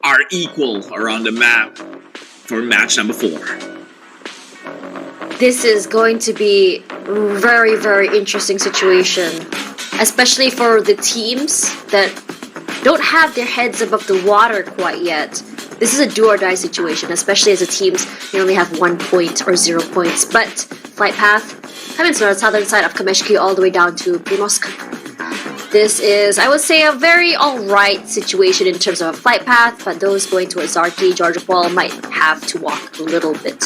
are equal around the map for match number 4. This is going to be very, very interesting situation, especially for the teams that don't have their heads above the water quite yet. This is a do or die situation, especially as the teams they only have 1 point or 0 points. But flight path, coming to the southern side of Kameshki all the way down to Primosk. This is, I would say, a very alright situation in terms of a flight path, but those going towards Zarki, Georgopol might have to walk a little bit.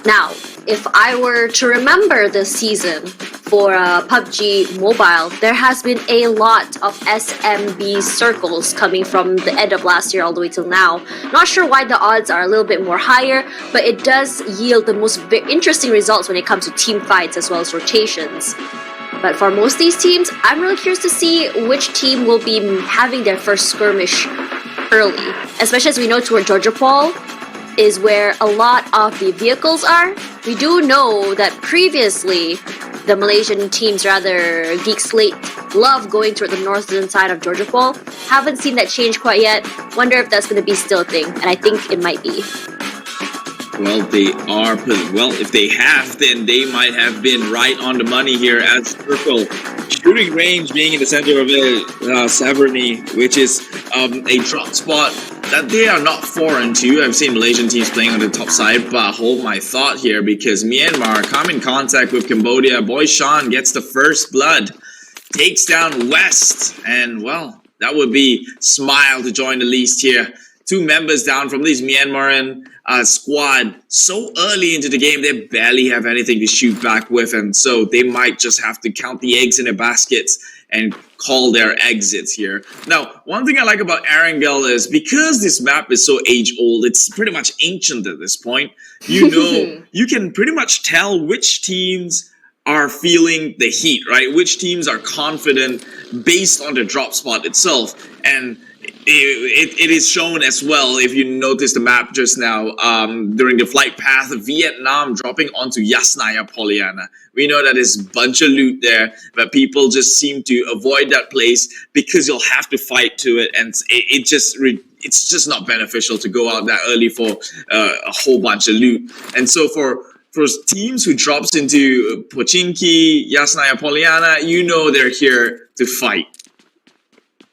Now, if I were to remember this season for PUBG Mobile, there has been a lot of SMB circles coming from the end of last year all the way till now. Not sure why the odds are a little bit more higher, but it does yield the most interesting results when it comes to team fights as well as rotations. But for most of these teams, I'm really curious to see which team will be having their first skirmish early. Especially as we know toward Georgopol is where a lot of the vehicles are. We do know that previously the Malaysian teams, rather Geek Slate, love going toward the northern side of Georgopol. Haven't seen that change quite yet. Wonder if that's going to be still a thing, and I think it might be. Well, they are. Well, if they have, then they might have been right on the money here at Circle. Shooting range being in the center of Saverny, which is a drop spot that they are not foreign to. I've seen Malaysian teams playing on the top side, but hold my thought here because Myanmar come in contact with Cambodia. Boy Sean gets the first blood, takes down West, and well, that would be Smile to join the list here. 2 members down from this Myanmaran squad so early into the game, they barely have anything to shoot back with, and so they might just have to count the eggs in their baskets and call their exits here. Now, one thing I like about Arangel is because this map is so age-old, it's pretty much ancient at this point. You know, you can pretty much tell which teams are feeling the heat, right? Which teams are confident based on the drop spot itself, and it is shown as well if you notice the map just now during the flight path of Vietnam dropping onto Yasnaya Poliana. We know that there's a bunch of loot there, but people just seem to avoid that place because you'll have to fight to it, and it's just not beneficial to go out that early for a whole bunch of loot. And so for teams who drops into Pochinki, Yasnaya Poliana, you know they're here to fight.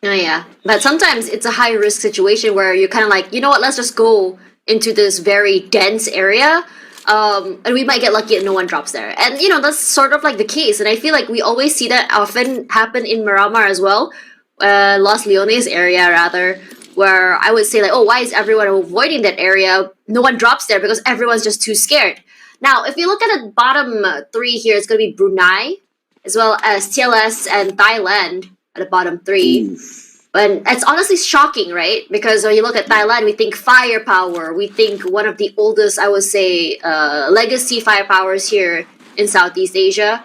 Oh yeah, but sometimes it's a high risk situation where you're kind of like, you know what, let's just go into this very dense area, and we might get lucky and no one drops there. And you know, that's sort of like the case, and I feel like we always see that often happen in Miramar as well, Los Leones area rather, where I would say like, oh, why is everyone avoiding that area? No one drops there because everyone's just too scared. Now, if you look at the bottom 3 here, it's going to be Brunei, as well as TLS and Thailand at the bottom 3. And it's honestly shocking, right? Because when you look at Thailand, we think firepower. We think one of the oldest, I would say, legacy firepowers here in Southeast Asia.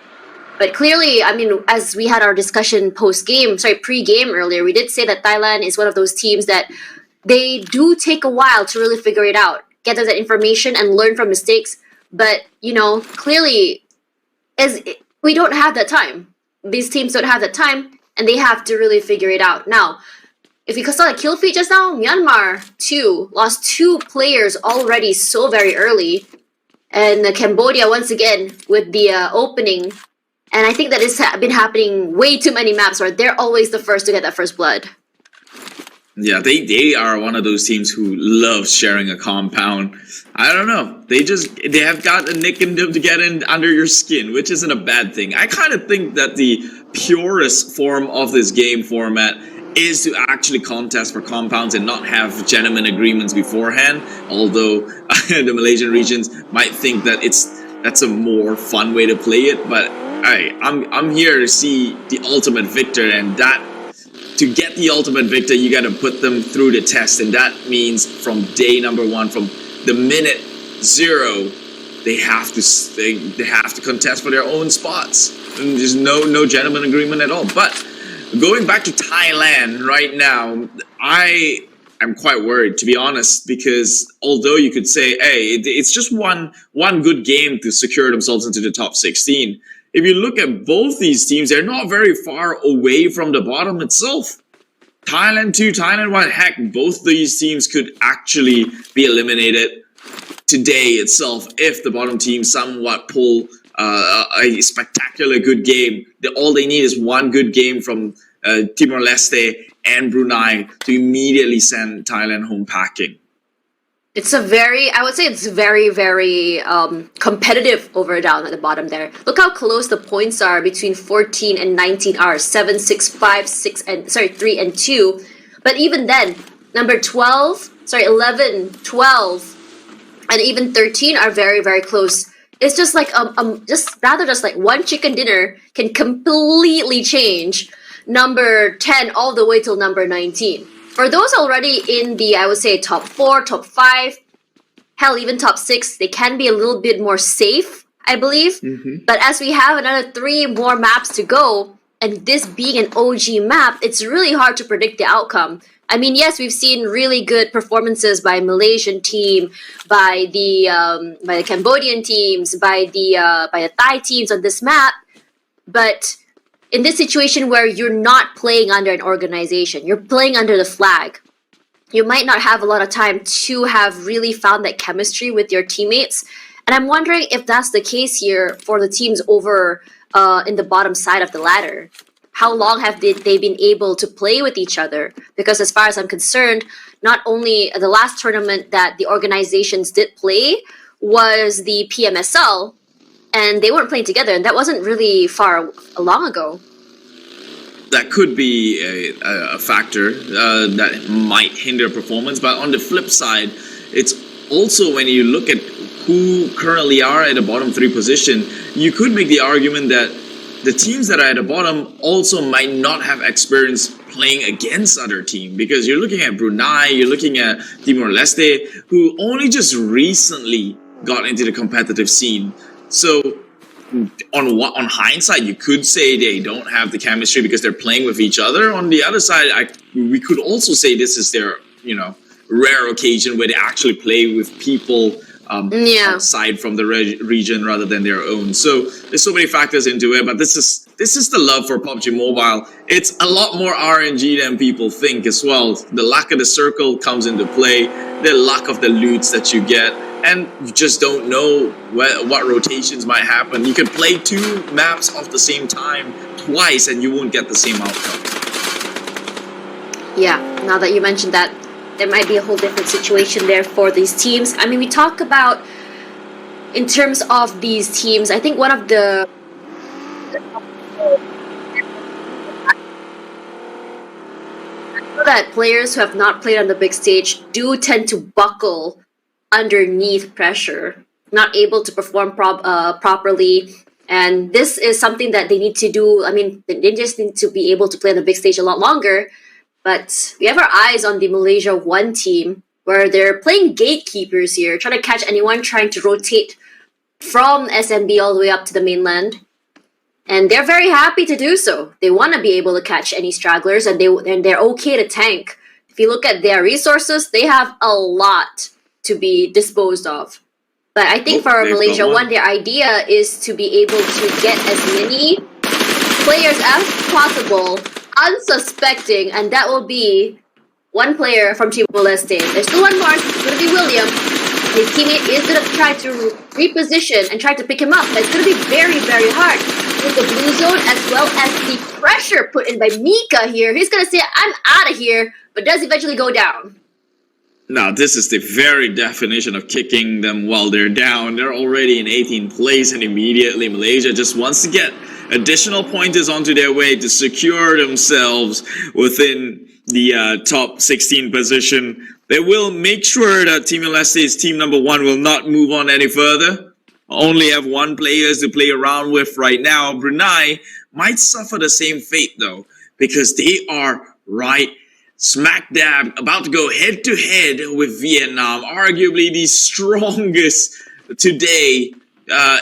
But clearly, I mean, as we had our discussion pre-game earlier, we did say that Thailand is one of those teams that they do take a while to really figure it out, get that information and learn from mistakes. But, you know, clearly, we don't have that time. These teams don't have that time, and they have to really figure it out. Now, if we saw the kill feed just now, Myanmar, too, lost 2 players already so very early. And Cambodia, once again, with the opening. And I think that it's been happening way too many maps where they're always the first to get that first blood. Yeah, they are one of those teams who love sharing a compound. I don't know. They have got a nick in them to get in under your skin, which isn't a bad thing. I kind of think that the purest form of this game format is to actually contest for compounds and not have gentleman agreements beforehand. Although the Malaysian regions might think that that's a more fun way to play it, but I'm here to see the ultimate victor, and that to get the ultimate victor, you got to put them through the test, and that means from day number 1, from the minute 0, they have to contest for their own spots. And there's no gentleman agreement at all. But going back to Thailand right now, I'm quite worried, to be honest, because although you could say, hey, it's just one good game to secure themselves into the top 16. If you look at both these teams, they're not very far away from the bottom itself. Thailand 2, Thailand 1, heck, both these teams could actually be eliminated today itself if the bottom team somewhat pull a spectacular good game. All they need is one good game from Timor Leste and Brunei to immediately send Thailand home packing. I would say it's very, very competitive over down at the bottom there. Look how close the points are between 14 and 19 are 7, 6, 5, 6, and 3 and 2. But even then, number 11, 12, and even 13 are very, very close. It's just like just like one chicken dinner can completely change number 10 all the way till number 19. For those already in the, I would say, top 4, top 5, hell, even top 6, they can be a little bit more safe, I believe. Mm-hmm. But as we have another 3 more maps to go, and this being an OG map, it's really hard to predict the outcome. I mean, yes, we've seen really good performances by Malaysian team, by the Cambodian teams, by the Thai teams on this map, but in this situation where you're not playing under an organization, you're playing under the flag, you might not have a lot of time to have really found that chemistry with your teammates. And I'm wondering if that's the case here for the teams over in the bottom side of the ladder. How long have they been able to play with each other? Because as far as I'm concerned, not only the last tournament that the organizations did play was the PMSL, and they weren't playing together, and that wasn't really long ago. That could be a factor that might hinder performance. But on the flip side, it's also when you look at who currently are at the bottom 3 position, you could make the argument that the teams that are at the bottom also might not have experience playing against other teams, because you're looking at Brunei, you're looking at Timor Leste, who only just recently got into the competitive scene. So on hindsight, you could say they don't have the chemistry because they're playing with each other. On the other side, we could also say this is their rare occasion where they actually play with people outside from the region rather than their own. So there's so many factors into it, but this is the love for PUBG Mobile. It's a lot more RNG than people think as well. The luck of the circle comes into play, the luck of the loots that you get, and you just don't know what rotations might happen. You can play 2 maps of the same time twice and you won't get the same outcome. Yeah, now that you mentioned that, there might be a whole different situation there for these teams. I mean, we talk about, in terms of these teams, I think one of the that players who have not played on the big stage do tend to buckle underneath pressure, not able to perform properly. And this is something that they need to do. I mean, they just need to be able to play on the big stage a lot longer. But we have our eyes on the Malaysia 1 team, where they're playing gatekeepers here, trying to catch anyone trying to rotate from SMB all the way up to the mainland. And they're very happy to do so. They want to be able to catch any stragglers, and they're okay to tank. If you look at their resources, they have a lot to be disposed of. But I think for Malaysia 1, their idea is to be able to get as many players as possible unsuspecting, and that will be 1 player from Timor Leste. There's still 1 more. It's going to be William. His teammate is going to try to reposition and try to pick him up. But it's going to be very, very hard with the blue zone, as well as the pressure put in by Mika here. He's going to say, I'm out of here, but does eventually go down. Now, this is the very definition of kicking them while they're down. They're already in 18th place, and immediately Malaysia just wants to get additional pointers onto their way to secure themselves within the top 16 position. They will make sure that Timor Leste's team number 1 will not move on any further. Only have 1 player to play around with right now. Brunei might suffer the same fate though, because they are right smack dab about to go head to head with Vietnam, arguably the strongest today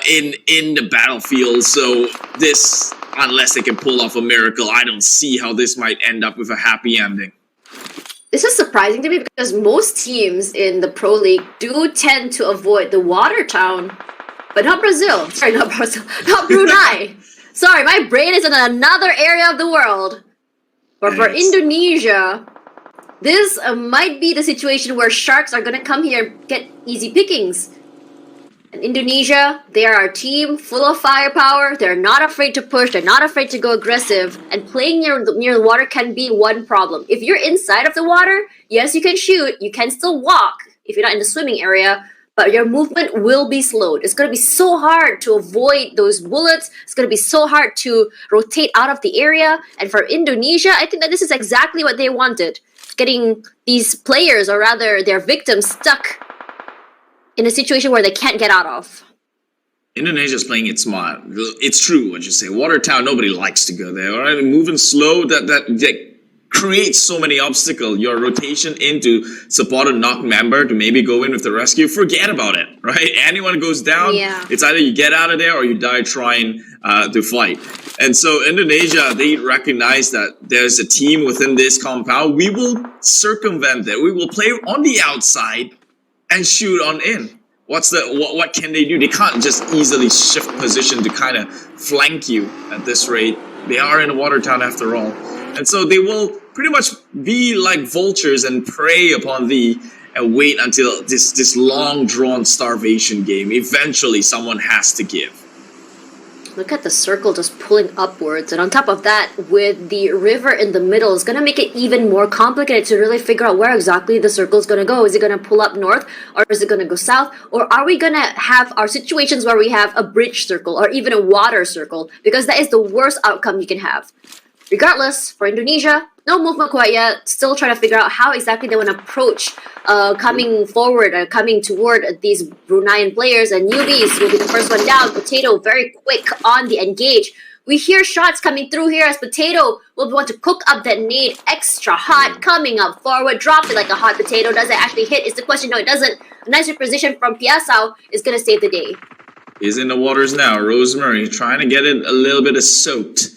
in the battlefield. So this, unless they can pull off a miracle, I don't see how this might end up with a happy ending. This is surprising to me because most teams in the Pro League do tend to avoid the water town, but not Brazil. Sorry, not Brazil, not Brunei. Sorry, my brain is in another area of the world. But for Indonesia, this might be the situation where sharks are going to come here and get easy pickings. In Indonesia, they are a team full of firepower. They're not afraid to push. They're not afraid to go aggressive. And playing near the water can be one problem. If you're inside of the water, yes, you can shoot. You can still walk if you're not in the swimming area. But your movement will be slowed. It's going to be so hard to avoid those bullets. It's going to be so hard to rotate out of the area. And for Indonesia, I think that this is exactly what they wanted. Getting these players, or rather their victims, stuck in a situation where they can't get out of. Indonesia's playing it smart. It's true what you say. Water town, nobody likes to go there. All right, moving slow, that creates so many obstacles. Your rotation into support a knocked member to maybe go in with the rescue, forget about it, right? Anyone goes down, it's either you get out of there or you die trying to fight. And so Indonesia, they recognize that there's a team within this compound. We will circumvent that. We will play on the outside and shoot on in. What can they do? They can't just easily shift position to kind of flank you at this rate. They are in a water town after all. And so they will pretty much be like vultures and prey upon thee and wait until this long drawn starvation game. Eventually someone has to give. Look at the circle just pulling upwards, and on top of that, with the river in the middle, it's going to make it even more complicated to really figure out where exactly the circle is going to go. Is it going to pull up north, or is it going to go south, or are we going to have our situations where we have a bridge circle or even a water circle? Because that is the worst outcome you can have. Regardless, for Indonesia, no movement quite yet. Still trying to figure out how exactly they want to approach coming forward or coming toward these Bruneian players. And newbies will be the first one down. Potato very quick on the engage. We hear shots coming through here as Potato will want to cook up that nade extra hot, coming up forward, drop it like a hot potato. Does it actually hit? Is the question. No, it doesn't. A nice position from Piasau is going to save the day. He's in the waters now. Rosemary trying to get it a little bit of soaked.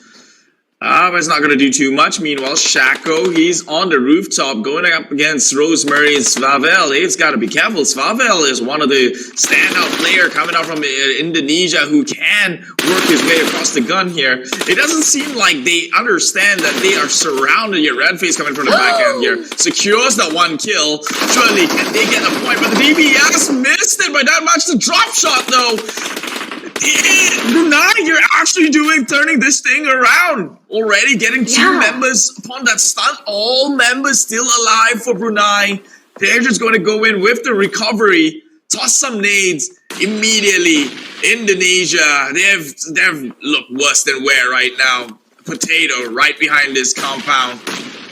But it's not going to do too much. Meanwhile, Shako, he's on the rooftop going up against Rosemary and Svavel. He's got to be careful. Svavel is one of the standout player coming out from Indonesia who can work his way across the gun here. It doesn't seem like they understand that they are surrounded. Your red face coming from the back end here. Secures that one kill. Surely, can they get a point? But the DBS missed it by that much. The drop shot, though. Brunei, you're actually turning this thing around already, getting two members upon that stunt. All members still alive for Brunei. They're just going to go in with the recovery, toss some nades immediately. Indonesia, they've looked worse than where right now. Potato right behind this compound.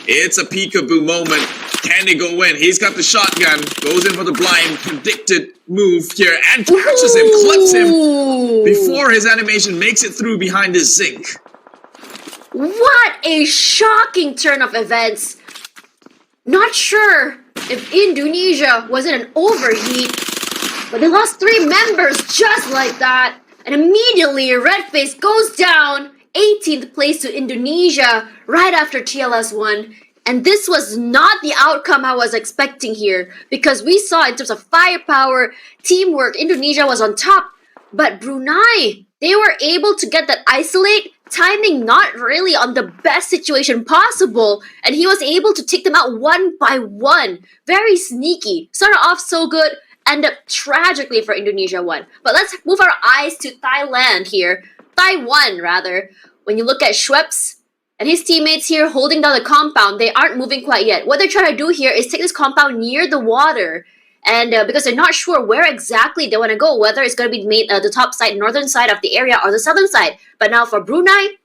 It's a peekaboo moment. Can they go in? He's got the shotgun, goes in for the blind, predicted move here, and catches him, clips him before his animation makes it through behind his zinc. What a shocking turn of events. Not sure if Indonesia was in an overheat, but they lost 3 members just like that. And immediately Redface goes down, 18th place to Indonesia right after TLS 1. And this was not the outcome I was expecting here, because we saw in terms of firepower, teamwork, Indonesia was on top. But Brunei, they were able to get that isolate, timing not really on the best situation possible, and he was able to take them out one by one. Very sneaky. Started off so good, ended up tragically for Indonesia 1. But let's move our eyes to Thailand here. Taiwan, rather. When you look at Schweppes and his teammates here holding down the compound, they aren't moving quite yet. What they're trying to do here is take this compound near the water. And because they're not sure where exactly they want to go, whether it's going to be made the top side, northern side of the area, or the southern side. But now for Brunei,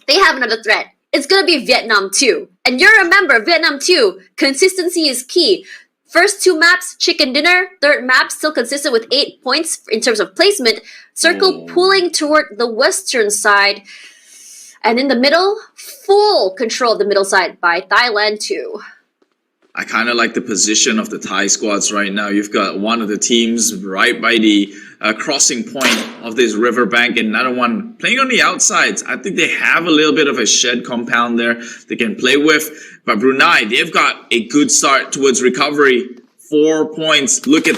they have another threat. It's going to be Vietnam 2. And you remember, Vietnam 2, consistency is key. First 2 maps, chicken dinner. Third map, still consistent with 8 points in terms of placement. Circle pulling toward the western side. And in the middle, full control of the middle side by Thailand 2. I kind of like the position of the Thai squads right now. You've got one of the teams right by the crossing point of this riverbank, and another one playing on the outsides. I think they have a little bit of a shed compound there they can play with. But Brunei, they've got a good start towards recovery. 4 points. Look at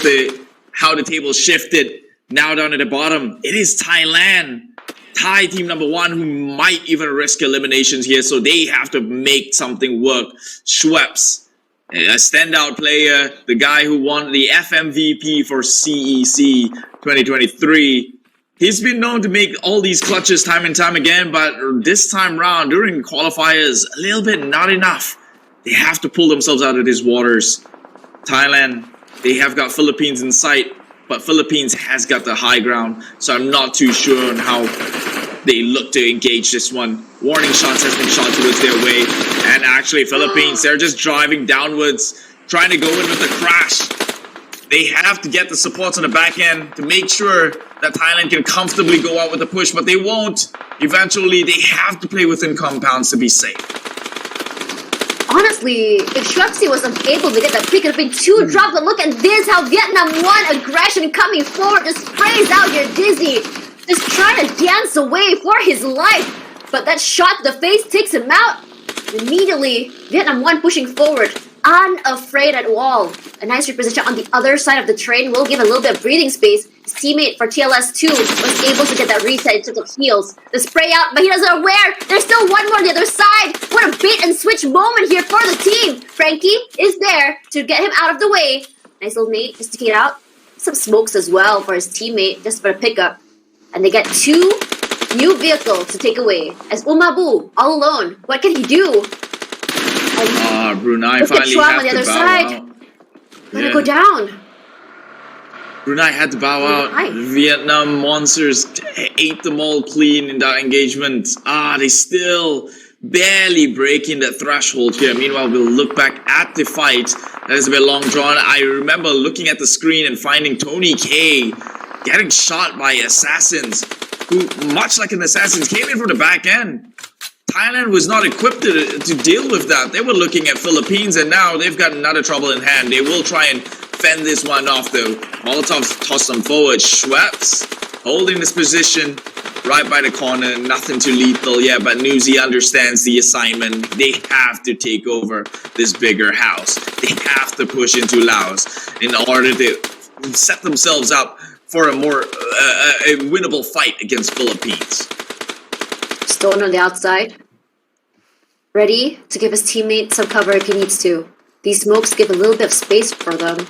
how the table shifted. Now down at the bottom, it is Thailand Thai team number 1 who might even risk eliminations here, so they have to make something work. Schweppes, a standout player, the guy who won the FMVP for CEC 2023. He's been known to make all these clutches time and time again, but this time round, during qualifiers, a little bit not enough. They have to pull themselves out of these waters. Thailand, they have got Philippines in sight, but Philippines has got the high ground, so I'm not too sure on how they look to engage this one. Warning shots has been shot towards their way, and actually Philippines, they're just driving downwards, trying to go in with a crash. They have to get the supports on the back end to make sure that Thailand can comfortably go out with a push, but they won't. Eventually, they have to play within compounds to be safe. Honestly, if Schweppes was unable to get that pick, it would have been 2 drops. But look at this, how Vietnam won aggression coming forward, just sprays out here Dizzy, just trying to dance away for his life. But that shot to the face takes him out. Immediately, Vietnam 1 pushing forward, unafraid at all. A nice reposition on the other side of the train will give a little bit of breathing space. His teammate for TLS2 was able to get that reset into the heels. The spray out, but he doesn't know where. There's still one more on the other side. What a bait and switch moment here for the team. Frankie is there to get him out of the way. Nice little nade just to get out. Some smokes as well for his teammate, just for a pickup. And they get 2 new vehicles to take away. As Umabu, all alone, what can he do? Brunei finally had to bow out. Gonna go down. Brunei had to bow out. Vietnam monsters ate them all clean in that engagement. They still barely breaking that threshold here. Meanwhile, we'll look back at the fight. That is a bit long drawn. I remember looking at the screen and finding Tony K getting shot by assassins who, much like an assassin, came in from the back end. Thailand was not equipped to deal with that. They were looking at Philippines, and now they've got another trouble in hand. They will try and fend this one off, though. Molotovs toss them forward. Schweppes holding this position right by the corner. Nothing too lethal yet, but Newsy understands the assignment. They have to take over this bigger house. They have to push into Laos in order to set themselves up for a more a winnable fight against Philippines. Stone on the outside, ready to give his teammate some cover if he needs to. These smokes give a little bit of space for them.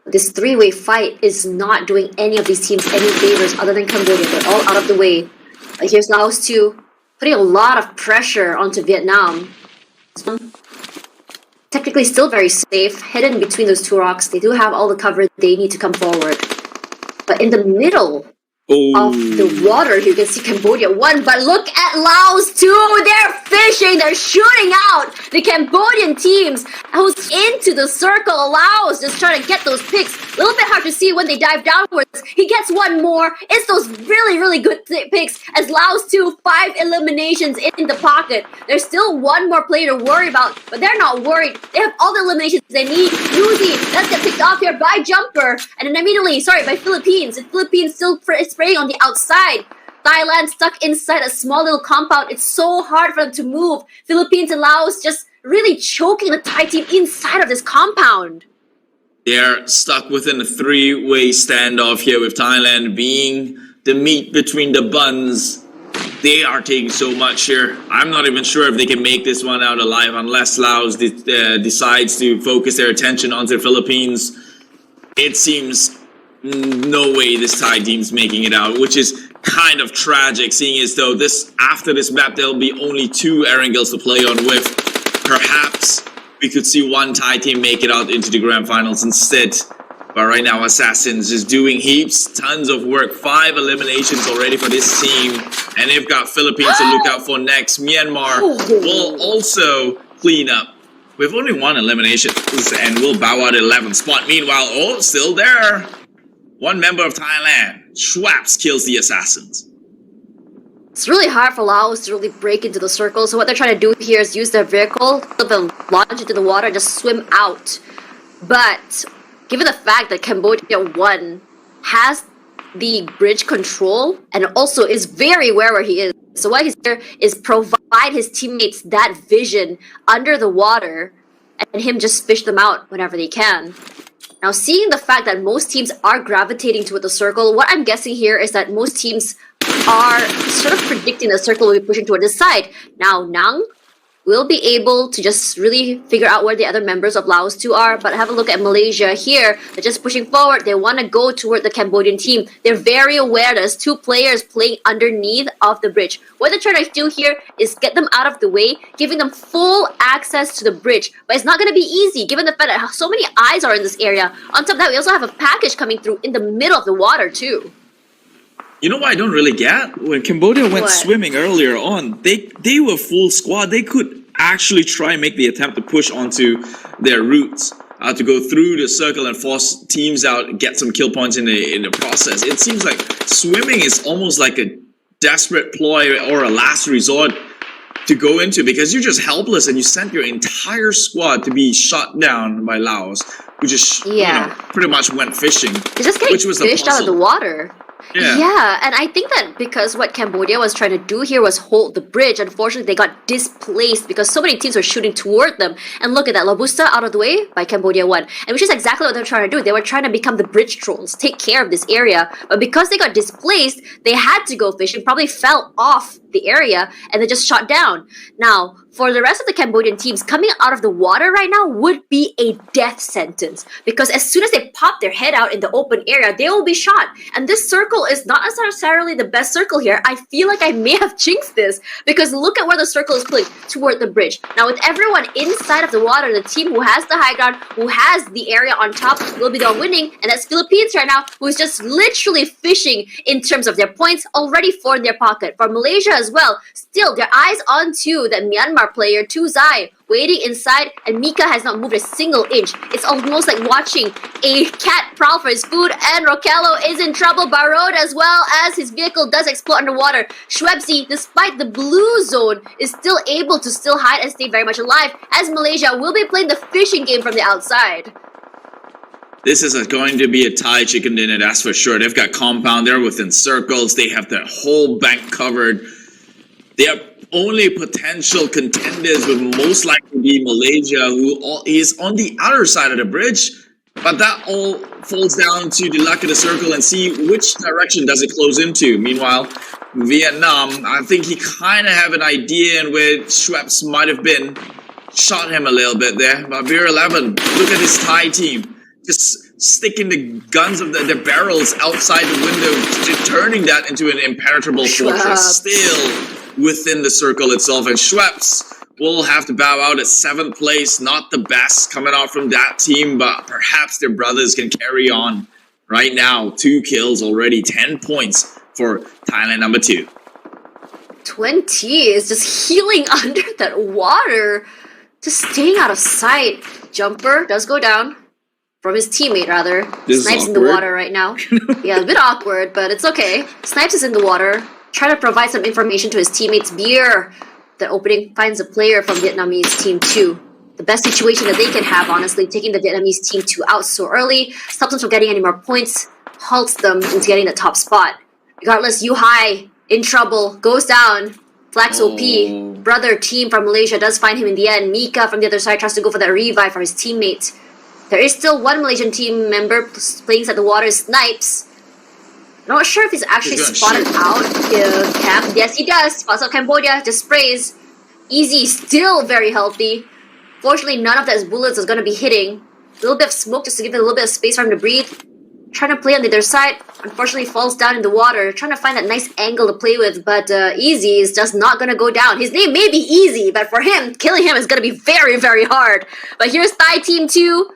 This 3-way fight is not doing any of these teams any favors other than Cambodia. They're all out of the way. But here's Laos too, putting a lot of pressure onto Vietnam. Technically still very safe, hidden between those 2 rocks. They do have all the cover they need to come forward. But in the middle of the water, you can see Cambodia 1, but look at Laos 2. They're fishing, they're shooting out the Cambodian teams who's into the circle. Laos just trying to get those picks. A little bit hard to see when they dive downwards. He gets 1 more. It's those really, really good picks as Laos 2, 5 eliminations in the pocket. There's still 1 more player to worry about, but they're not worried. They have all the eliminations they need. Uzi, let's get picked off here by Jumper, and then immediately, by Philippines. And Philippines still spraying on the outside. Thailand stuck inside a small little compound. It's so hard for them to move. Philippines and Laos just really choking the Thai team inside of this compound. They're stuck within a 3-way standoff here with Thailand being the meat between the buns. They are taking so much here. I'm not even sure if they can make this one out alive unless Laos decides to focus their attention onto the Philippines. It seems no way this Thai team's making it out, which is kind of tragic, seeing as though after this map there'll be only 2 Erangels to play on with. Perhaps we could see 1 Thai team make it out into the grand finals instead. But right now, Assassins is doing tons of work. 5 eliminations already for this team, and they've got Philippines to look out for next. Myanmar will also clean up with only 1 elimination, and will bow out at 11th spot. Meanwhile, still there. 1 member of Thailand, Schweppes, kills the Assassins. It's really hard for Laos to really break into the circle, so what they're trying to do here is use their vehicle to launch into the water and just swim out. But given the fact that Cambodia 1 has the bridge control and also is very aware where he is, so what he's here is provide his teammates that vision under the water and him just fish them out whenever they can. Now, seeing the fact that most teams are gravitating toward the circle, what I'm guessing here is that most teams are sort of predicting the circle will be pushing toward this side. Now, Nang will be able to just really figure out where the other members of Laos 2 are, but have a look at Malaysia here. They're just pushing forward. They want to go toward the Cambodian team. They're very aware there's 2 players playing underneath of the bridge. What they're trying to do here is get them out of the way, giving them full access to the bridge. But it's not going to be easy, given the fact that so many eyes are in this area. On top of that, we also have a package coming through in the middle of the water too. You know what I don't really get? When Cambodia went What? swimming earlier on, they were full squad. They could actually try and make the attempt to push onto their routes, to go through the circle and force teams out, get some kill points in the process. It seems like swimming is almost like a desperate ploy or a last resort to go into, because you're just helpless and you sent your entire squad to be shot down by Laos, who just pretty much went fishing. They're just getting fished out of the water. Yeah, and I think that because what Cambodia was trying to do here was hold the bridge, unfortunately they got displaced because so many teams were shooting toward them. And look at that, Lobusta out of the way by Cambodia 1. And which is exactly what they're trying to do. They were trying to become the bridge trolls, take care of this area. But because they got displaced, they had to go fishing, probably fell off the area, and they just shot down. Now, for the rest of the Cambodian teams, coming out of the water right now would be a death sentence. Because as soon as they pop their head out in the open area, they will be shot. And this circle is not necessarily the best circle here. I feel like I may have jinxed this. Because look at where the circle is pulling toward the bridge. Now, with everyone inside of the water, the team who has the high ground, who has the area on top, will be the one winning. And that's Philippines right now, who is just literally fishing in terms of their points already for their pocket. For Malaysia as well, still, their eyes onto that Myanmar player, Zai, waiting inside, and Mika has not moved a single inch. It's almost like watching a cat prowl for his food, and Rokello is in trouble. Barod, as well as his vehicle does explode underwater. Schwebzi, despite the blue zone, is still able to still hide and stay very much alive, as Malaysia will be playing the fishing game from the outside. This is going to be a Thai chicken dinner, that's for sure. They've got compound there within circles. They have their whole bank covered. Their only potential contenders would most likely be Malaysia, who is on the other side of the bridge. But that all falls down to the luck of the circle and see which direction does it close into. Meanwhile, Vietnam, I think he kind of have an idea in where Schweppes might have been. Shot him a little bit there. But Beer 11, look at this Thai team. Just sticking the guns of the barrels outside the window, turning that into an impenetrable fortress. Still within the circle itself, and Schweppes will have to bow out at 7th place. Not the best coming out from that team, but perhaps their brothers can carry on. Right now, 2 kills already, 10 points for Thailand number 2. 20 is just healing under that water, just staying out of sight. Jumper does go down from his teammate, rather. Snipes in the water right now. Yeah, a bit awkward, but it's okay. Snipes is in the water, trying to provide some information to his teammates. Beer, the opening, finds a player from Vietnamese team 2. The best situation that they can have, honestly, taking the Vietnamese team 2 out so early, stops them from getting any more points, halts them into getting the top spot. Regardless, Yu Hai, in trouble, goes down. Flax OP, brother team from Malaysia does find him in the end. Mika from the other side tries to go for that revive for his teammate. There is still one Malaysian team member playing inside the water, Snipes. I'm not sure if he's actually spotted out Cam. Yes, he does. Spots out Cambodia, just sprays. Easy, still very healthy. Fortunately, none of those bullets is going to be hitting. A little bit of smoke just to give it a little bit of space for him to breathe. Trying to play on the other side. Unfortunately, falls down in the water. Trying to find that nice angle to play with, but Easy is just not going to go down. His name may be Easy, but for him, killing him is going to be very, very hard. But here's Thai Team 2.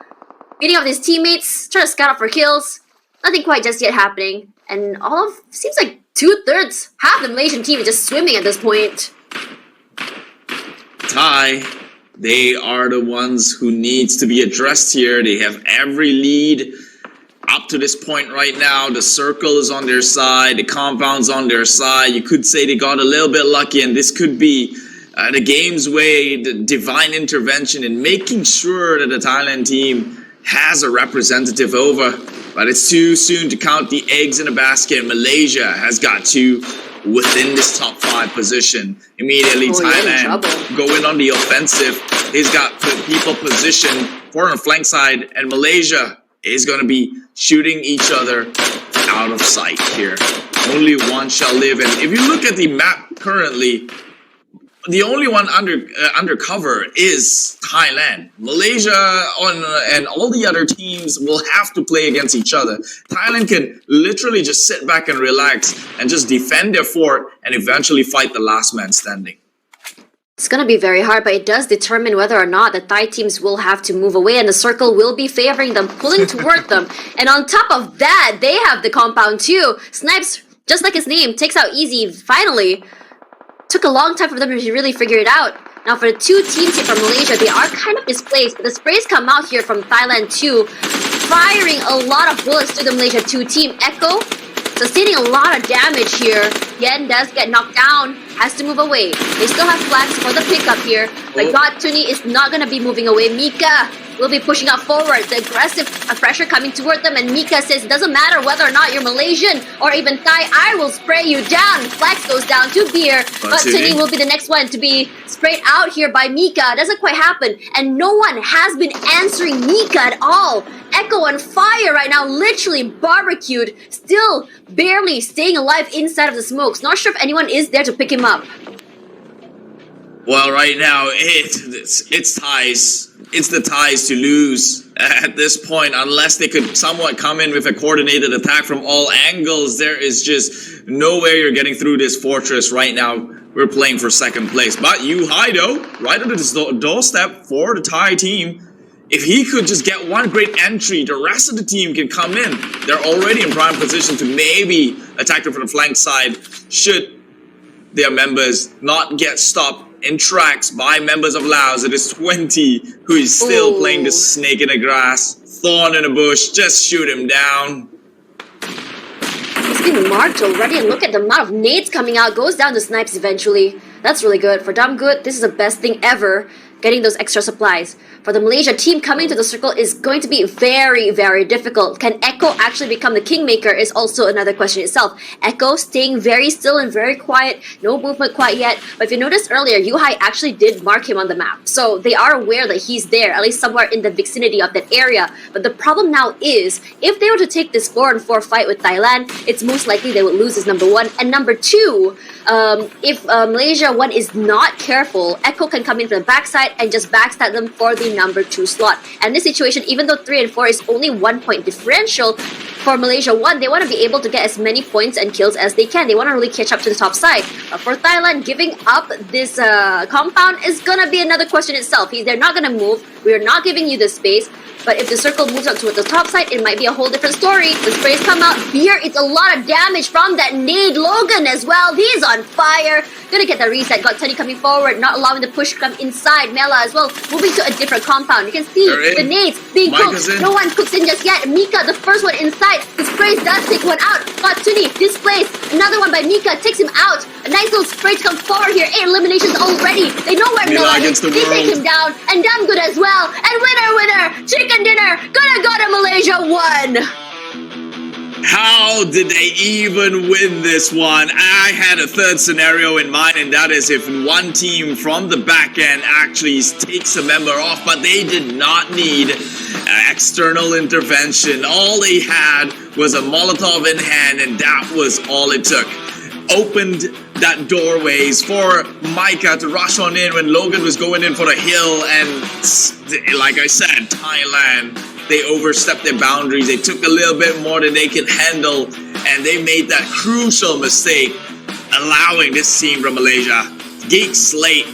Beating up his teammates. Trying to scout out for kills. Nothing quite just yet happening. And seems like 2/3, half the Malaysian team is just swimming at this point. Thai, they are the ones who needs to be addressed here. They have every lead up to this point right now. The circle is on their side, the compound's on their side. You could say they got a little bit lucky, and this could be the game's way, the divine intervention in making sure that the Thailand team has a representative over. But it's too soon to count the eggs in a basket. Malaysia has got 2 within this top 5 position. Immediately, Thailand going on the offensive. He's got people positioned for on the flank side, and Malaysia is going to be shooting each other out of sight here. only one shall live. And if you look at the map currently, the only one undercover is Thailand. Malaysia and all the other teams will have to play against each other. Thailand can literally just sit back and relax and just defend their fort and eventually fight the last man standing. It's going to be very hard, but it does determine whether or not the Thai teams will have to move away and the circle will be favoring them, pulling toward them. And on top of that, they have the compound too. Snipes, just like his name, takes out easy, finally. Took a long time for them to really figure it out. Now for the two teams here from Malaysia, they are kind of displaced. But the sprays come out here from Thailand too, firing a lot of bullets to the Malaysia 2 team. Echo sustaining a lot of damage here. Yen does get knocked down, has to move away. They still have flags for the pickup here, but God Tuni is not going to be moving away. Mika will be pushing out forward. The aggressive pressure coming toward them, and Mika says, it doesn't matter whether or not you're Malaysian or even Thai, I will spray you down. Flags goes down to Beer, but Tuni will be the next one to be sprayed out here by Mika. Doesn't quite happen, and no one has been answering Mika at all. Echo on fire right now, literally barbecued, still barely staying alive inside of the smokes. Not sure if anyone is there to pick him up. Well, right now, it's Thais. It's the Thais to lose at this point, unless they could somewhat come in with a coordinated attack from all angles. There is just no way you're getting through this fortress right now. We're playing for second place. But Yu Haido, right under the doorstep for the Thai team. If he could just get one great entry, the rest of the team can come in. They're already in prime position to maybe attack them from the flank side, should their members not get stopped in tracks by members of Laos. It is 20 who is still playing the snake in the grass. Thorn in the bush, just shoot him down. He's been marked already, and look at the amount of nades coming out. Goes down to Snipes eventually. That's really good. For Dumb Good, this is the best thing ever, getting those extra supplies. For the Malaysia team, coming to the circle is going to be very, very difficult. Can Echo actually become the kingmaker is also another question itself. Echo staying very still and very quiet, no movement quite yet. But if you noticed earlier, Yuhai actually did mark him on the map. So they are aware that he's there, at least somewhere in the vicinity of that area. But the problem now is, if they were to take this 4-on-4 fight with Thailand, it's most likely they would lose as number one. And number two, if Malaysia 1 is not careful, Echo can come in from the backside and just backstab them for the number 2 slot. And this situation, even though 3 and 4 is only 1 point differential for Malaysia 1, they want to be able to get as many points and kills as they can. They want to really catch up to the top side. For Thailand, giving up this compound is going to be another question itself. They're not going to move. We are not giving you the space. But if the circle moves up to the top side, it might be a whole different story. The sprays come out. Beer, it's a lot of damage from that nade. Logan as well. He's on fire. Gonna get the reset. Got Teddy coming forward, not allowing the push to come inside. Mela as well, moving to a different compound. You can see the nades being cooked. No one cooks in just yet. Mika, the first one inside. The sprays does take one out. Got Tuni displaced. Another one by Mika takes him out. A nice little spray to come forward here. 8 eliminations already. They know where Mela is. They take him down. And Damn Good as well. And winner, chicken dinner. Gonna go to Malaysia 1. How did they even win this one? I had a third scenario in mind, and that is if one team from the back end actually takes a member off, but they did not need external intervention. All they had was a Molotov in hand, and that was all it took. Opened that doorways for Micah to rush on in when Logan was going in for the hill, and like I said, Thailand, they overstepped their boundaries. They took a little bit more than they can handle, and they made that crucial mistake, allowing this team from Malaysia, Geek Slate,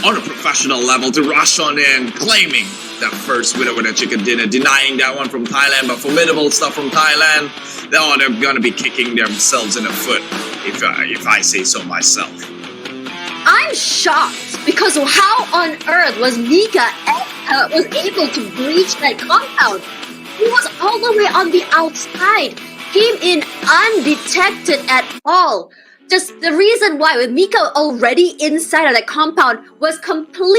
on a professional level to rush on in, claiming that first winner with a chicken dinner, denying that one from Thailand, but formidable stuff from Thailand. They're gonna be kicking themselves in the foot, if I say so myself. I'm shocked because of how on earth was Mika was able to breach that compound. He was all the way on the outside, came in undetected at all. Just the reason why, with Mika already inside of that compound, was completely